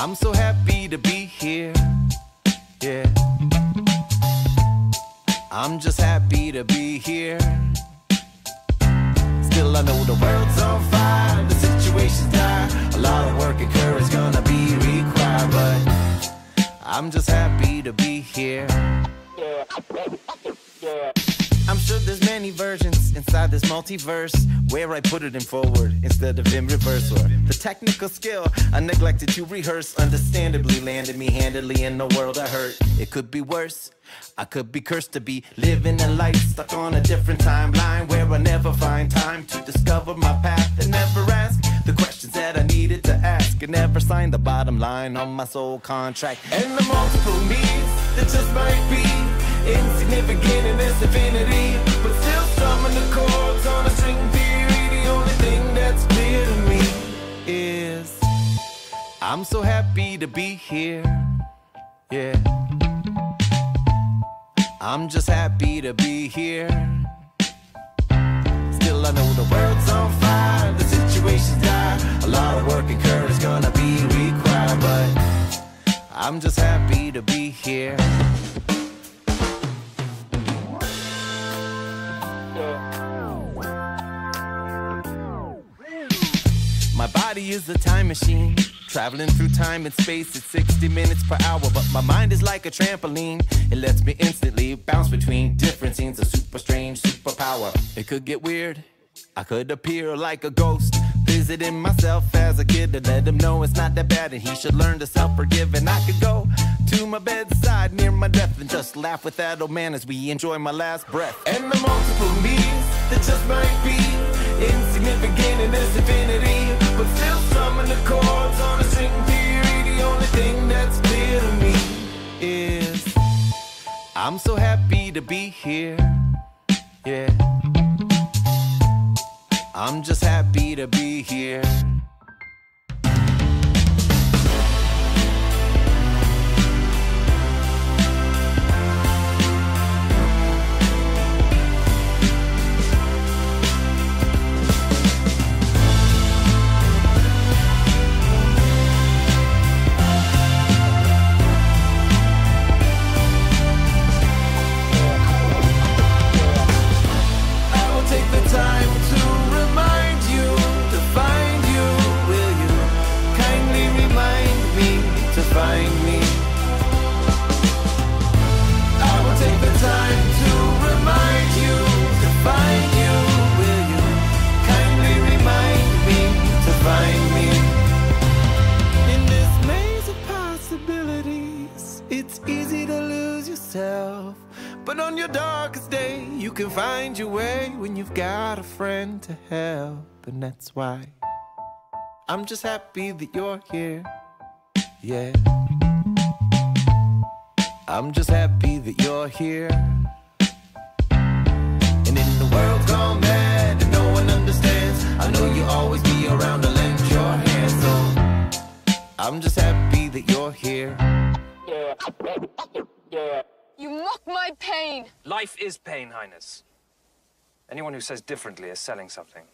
I'm so happy to be here, yeah. I'm just happy to be here. Still I know the world's on fire, the situation's dire. A lot of work and courage gonna be required, but I'm just happy to be here. I'm sure there's many versions inside this multiverse where I put it in forward instead of in reverse. Or the technical skill I neglected to rehearse understandably landed me handedly in the world I hurt. It could be worse. I could be cursed to be living a life stuck on a different timeline where I never find time to discover my path and never ask the questions that I needed to ask and never sign the bottom line on my soul contract. And the multiple me's that just might be insignificant in this infinity, but still strumming the chords on a string theory. The only thing that's clear to me is I'm so happy to be here, yeah. I'm just happy to be here. Still I know the world's on fire, the situation's dire. A lot of work and courage gonna be required, but I'm just happy to be here. My body is a time machine, traveling through time and space at 60 minutes per hour. But my mind is like a trampoline, it lets me instantly bounce between different scenes. A super strange superpower. It could get weird, I could appear like a ghost, visiting myself as a kid to let him know it's not that bad and he should learn to self-forgive. And I could go to my bedside near my death and just laugh with that old man as we enjoy my last breath. And the multiple me's that just might be insignificant in this infinity, but still strumming the chords on a string theory. The only thing that's clear to me is I'm so happy to be here, yeah. I'm just happy to be here. But on your darkest day, you can find your way when you've got a friend to help. And that's why I'm just happy that you're here, yeah. I'm just happy that you're here. And in the world gone mad and no one understands, I know you'll always be around to lend your hand. So I'm just happy that you're here. Yeah. Yeah. You mock my pain! Life is pain, Highness. Anyone who says differently is selling something.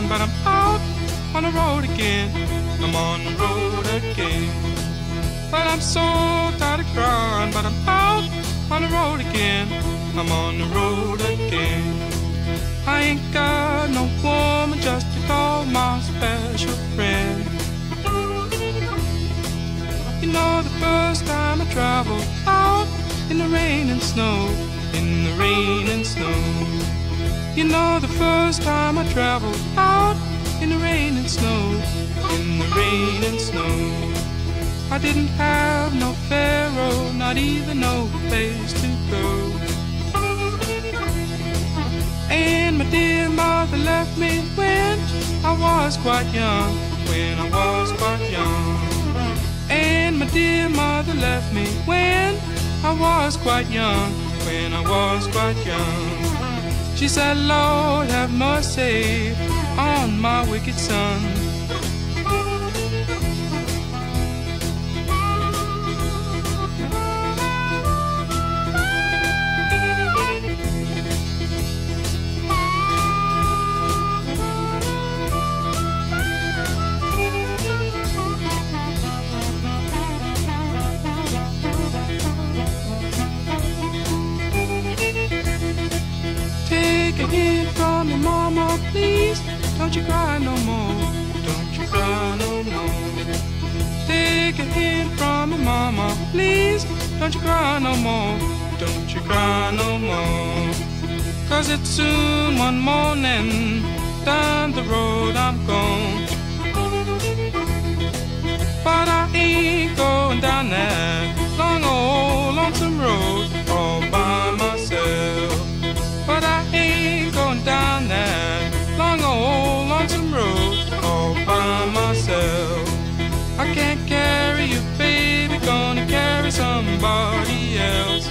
But I'm out on the road again. I'm on the road again. But I'm so tired of crying. But I'm out on the road again. I'm on the road again. I ain't got no woman just to call my special friend. You know the first time I traveled out in the rain and snow, in the rain and snow. You know the first time I traveled out in the rain and snow, in the rain and snow. I didn't have no pharaoh, not even no place to go. And my dear mother left me when I was quite young, when I was quite young. And my dear mother left me when I was quite young, when I was quite young. She said, Lord, have mercy on my wicked son. Take a hint from your mama, please. Don't you cry no more. Don't you cry no more. Take a hint from your mama, please. Don't you cry no more. Don't you cry no more. 'Cause it's soon one morning. Down the road I'm gone. But I ain't going down that long old lonesome road all by myself. But I ain't going down that long old lonesome road all by myself. I can't carry you, baby, gonna carry somebody else.